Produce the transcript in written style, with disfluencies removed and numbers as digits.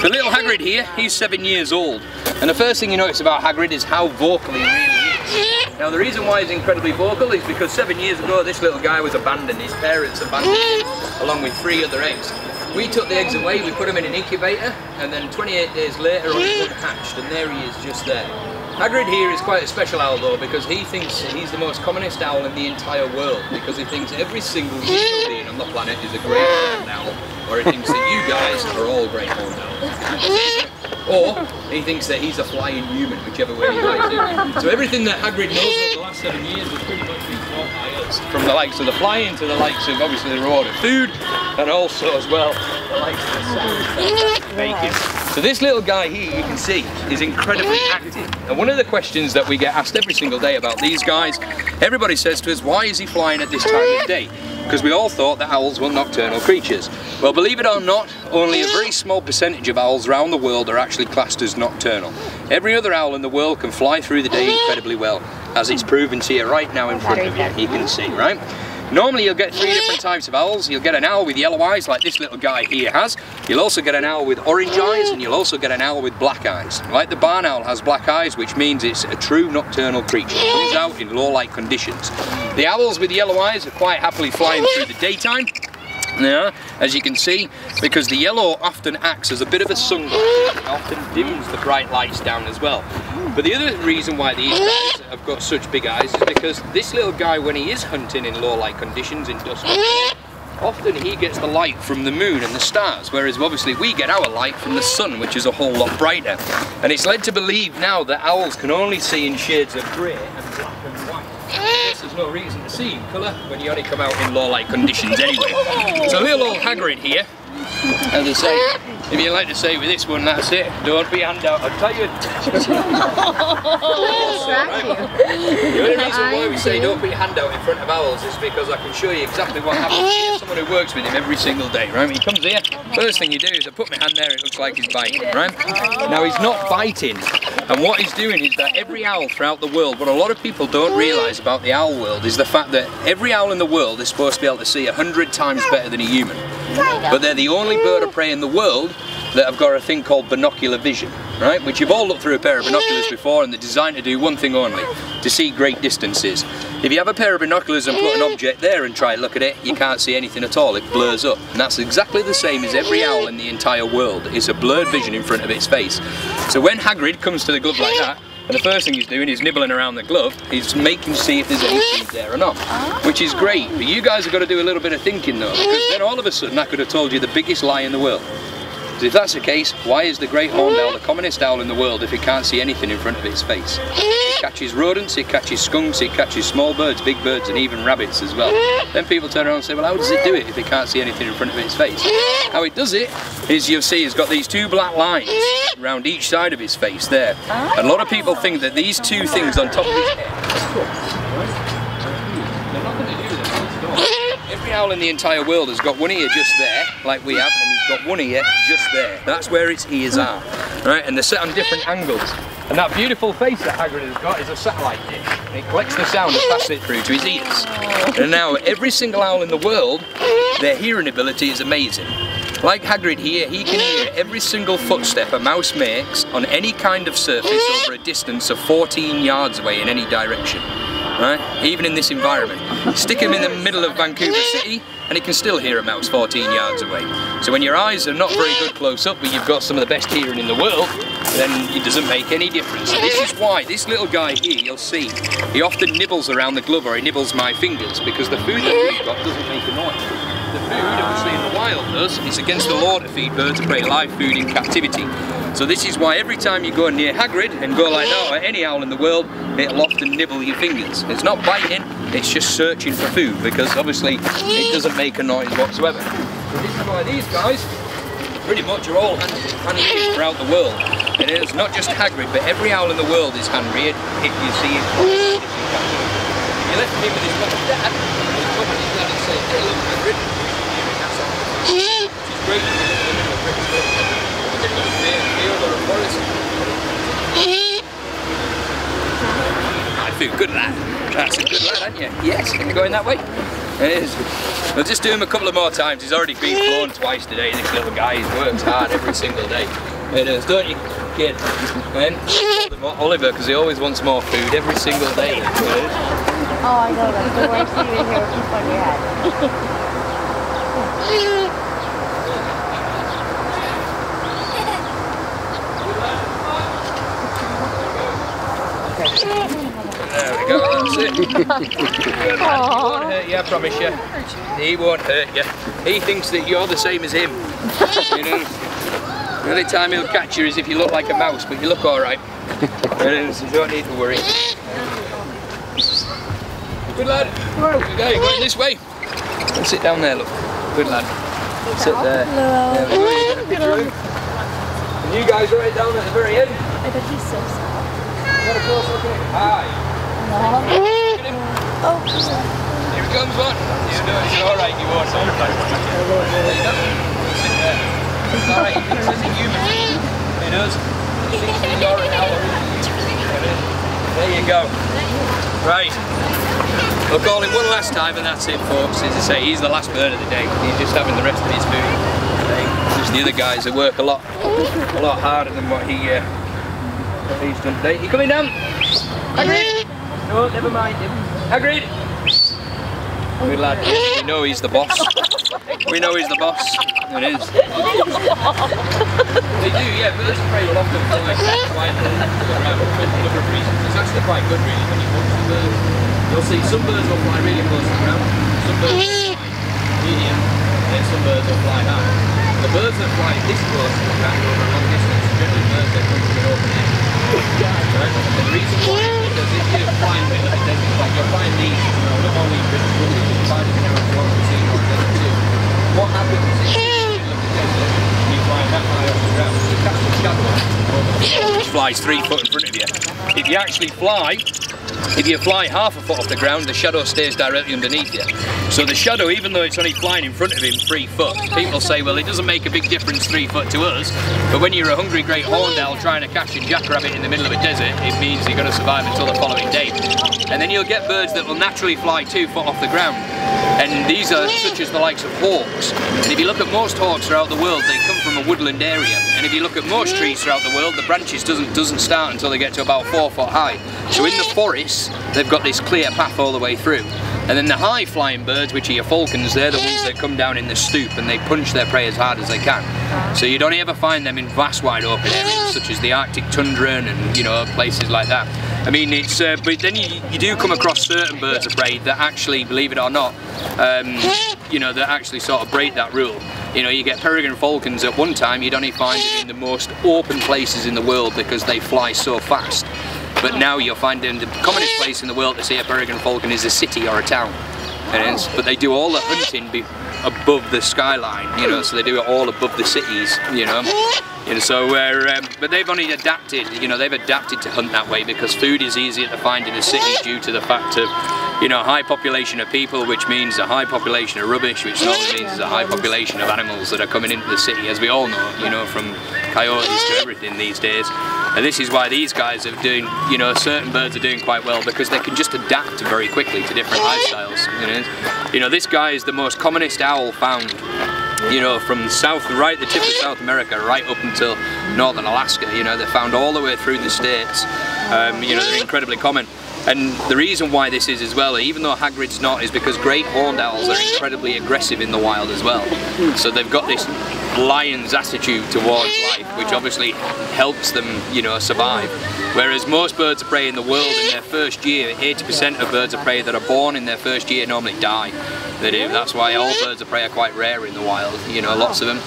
The little Hagrid here, he's 7 years old. And the first thing you notice about Hagrid is how vocal he really is. Now the reason why he's incredibly vocal is because 7 years ago this little guy was abandoned. His parents abandoned him along with 3 other eggs. We took the eggs away, we put them in an incubator, and then 28 days later he hatched, and there he is just there. Hagrid here is quite a special owl though, because he thinks he's the most commonest owl in the entire world, because he thinks every single human being on the planet is a great horned owl, or he thinks that you guys are all great horned owls. Or he thinks that he's a flying human, whichever way you like it. So everything that Hagrid knows over the last 7 years has pretty much been taught by us. From the likes of the flying to the likes of obviously the reward of food, and also as well the likes of the sound making. So this little guy here, you can see, is incredibly active. And one of the questions that we get asked every single day about these guys, everybody says to us, why is he flying at this time of day? Because we all thought that owls were nocturnal creatures. Well, believe it or not, only a very small percentage of owls around the world are actually classed as nocturnal. Every other owl in the world can fly through the day incredibly well, as it's proven to you right now in front of you, you can see, right? Normally you'll get 3 different types of owls. You'll get an owl with yellow eyes like this little guy here has. You'll also get an owl with orange eyes, and you'll also get an owl with black eyes. Like the barn owl has black eyes, which means it's a true nocturnal creature. It comes out in low light conditions. The owls with yellow eyes are quite happily flying through the daytime. Yeah, as you can see, because the yellow often acts as a bit of a sunglass. It often dims the bright lights down as well. But the other reason why these guys have got such big eyes is because this little guy, when he is hunting in low light conditions, in dusk, often he gets the light from the moon and the stars, whereas obviously we get our light from the sun, which is a whole lot brighter. And it's led to believe now that owls can only see in shades of grey and black and white. There's no reason to see in colour when you only come out in low light conditions anyway. So little old Hagrid here, as I say, if you like to say with this one, that's it. Don't be handout. I'll tell you. The only reason why we say don't be handout in front of owls is because I can show you exactly what happens. Here's someone who works with him every single day, right? He comes here, first thing you do is I put my hand there, it looks like he's biting, right? Now he's not biting, and what he's doing is that every owl throughout the world, what a lot of people don't realise about the owl world is the fact that every owl in the world is supposed to be able to see 100 times better than a human. But they're the only bird of prey in the world that have got a thing called binocular vision, right? Which you've all looked through a pair of binoculars before, and they're designed to do one thing only, to see great distances. If you have a pair of binoculars and put an object there and try to look at it, you can't see anything at all, it blurs up. And that's exactly the same as every owl in the entire world. It's a blurred vision in front of its face. So when Hagrid comes to the glove like that, and the first thing he's doing is nibbling around the glove, he's making see if there's any food there or not, which is great. But you guys have got to do a little bit of thinking though, because then all of a sudden I could have told you the biggest lie in the world. So if that's the case, why is the great horned owl the commonest owl in the world if it can't see anything in front of its face? It catches rodents, it catches skunks, it catches small birds, big birds, and even rabbits as well. Then people turn around and say, well, how does it do it if it can't see anything in front of its face? How it does it is, you'll see it's got these 2 black lines around each side of his face there. And a lot of people think that these 2 things on top of his head, they're not going to do that. Every owl in the entire world has got one ear just there, like we have, and he's got one ear just there. That's where its ears are, right? And they're set on different angles. And that beautiful face that Hagrid has got is a satellite dish. And it collects the sound and passes it through to his ears. And now every single owl in the world, their hearing ability is amazing. Like Hagrid here, he can hear every single footstep a mouse makes on any kind of surface over a distance of 14 yards away in any direction. Right? Even in this environment. Stick him in the middle of Vancouver City and he can still hear a mouse 14 yards away. So when your eyes are not very good close up, but you've got some of the best hearing in the world, then it doesn't make any difference. This is why this little guy here, you'll see, he often nibbles around the glove, or he nibbles my fingers, because the food that we've got doesn't make a noise. The food, obviously in the wild does, it's against the law to feed birds of prey live food in captivity. So this is why every time you go near Hagrid and go like that, or any owl in the world, it'll often nibble your fingers. It's not biting, it's just searching for food, because obviously it doesn't make a noise whatsoever. So this is why these guys pretty much are all hand-reared throughout the world. And it's not just Hagrid, but every owl in the world is hand-reared if you see it. If you left me with his mum and dad, he'd come and his dad and say, hey look Hagrid, that's all. Which is great in the middle of British Columbia. They've got a field or a forest. I feel good lad. That's a good lad, aren't you? Yes, can you go in that way? It is. We'll just do him a couple of more times. He's already been flown twice today, this little guy. He works hard every single day. It is, don't you, kid? And Oliver, because he always wants more food every single day. Oh, I know, that's the worst thing in here, keep on your head. There we go, that's it. He won't hurt you, I promise you. He won't hurt you. He thinks that you're the same as him. You know? The only time he'll catch you is if you look like a mouse, but you look alright. You don't need to worry. Good lad. Okay, going this way. Sit down there, look. Good lad. Sit there. There we go. And you guys right down at the very end. I bet he's so sad. Got a close look at him. Hi. Look at him. Oh. Here he comes, one. You know it's alright, you won't. There you go. Sit there. It's alright, he thinks he's a human. He does. He thinks he's alright now. There you go. Right. We'll call him one last time and that's it, folks. As I say, he's the last bird of the day. He's just having the rest of his food. Just the other guys that work a lot harder than what he's done today. You coming down? Hagrid? No, never mind him. Hagrid? Good lad. We know he's the boss. We know he's the boss. It is. They do, yeah. Birds of prey will often fly quietly around for a number of reasons. It's actually quite good, really, when you watch the birds. You'll see some birds will fly really close to the ground, some birds will fly medium, and then some birds will fly high. The birds that fly this close to the ground over a long distance are generally birds that come from an open air. Right? And the reason why is because if you're flying in the desert, like you're flying these, not only in British Columbia, but you're flying in Europe, along the sea, or the desert too. What happens is if you're in the middle of the desert, and you're flying that high off the ground, you catch the shadow which flies 3 foot in front of you. If you actually fly, if you fly half a foot off the ground, the shadow stays directly underneath you. So the shadow, even though it's only flying in front of him 3 foot, people say, well, it doesn't make a big difference 3 foot to us, but when you're a hungry great horned owl trying to catch a jackrabbit in the middle of a desert, it means you're going to survive until the following day. And then you'll get birds that will naturally fly 2 foot off the ground. And these are such as the likes of hawks. And if you look at most hawks throughout the world, they come from a woodland area. And if you look at most trees throughout the world, the branches doesn't start until they get to about 4 foot high. So in the forests, they've got this clear path all the way through. And then the high flying birds, which are your falcons, they're the ones that come down in the stoop and they punch their prey as hard as they can. So you don't ever find them in vast wide open areas such as the Arctic tundra and, you know, places like that. I mean, it's but then you do come across certain birds of prey that actually, believe it or not, you know, that actually sort of break that rule. You know, you get peregrine falcons at one time, you'd only find them in the most open places in the world because they fly so fast. But now you'll find them, the commonest place in the world to see a peregrine falcon is a city or a town. But they do all the hunting above the skyline, you know, so they do it all above the cities, you know. So but they've only adapted, you know, they've adapted to hunt that way because food is easier to find in a city due to the fact of, you know, a high population of people, which means a high population of rubbish, which normally means there's a high population of animals that are coming into the city, as we all know, you know, from coyotes to everything these days. And this is why these guys are doing, you know, certain birds are doing quite well because they can just adapt very quickly to different lifestyles. You know, this guy is the most commonest owl found, you know, from south, right the tip of South America, right up until northern Alaska. You know, they're found all the way through the states. You know, they're incredibly common. And the reason why this is as well, even though Hagrid's not, is because great horned owls are incredibly aggressive in the wild as well. So they've got this lion's attitude towards life, which obviously helps them, you know, survive. Whereas most birds of prey in the world in their first year, 80% of birds of prey that are born in their first year normally die. They do. That's why all birds of prey are quite rare in the wild, you know, lots of them.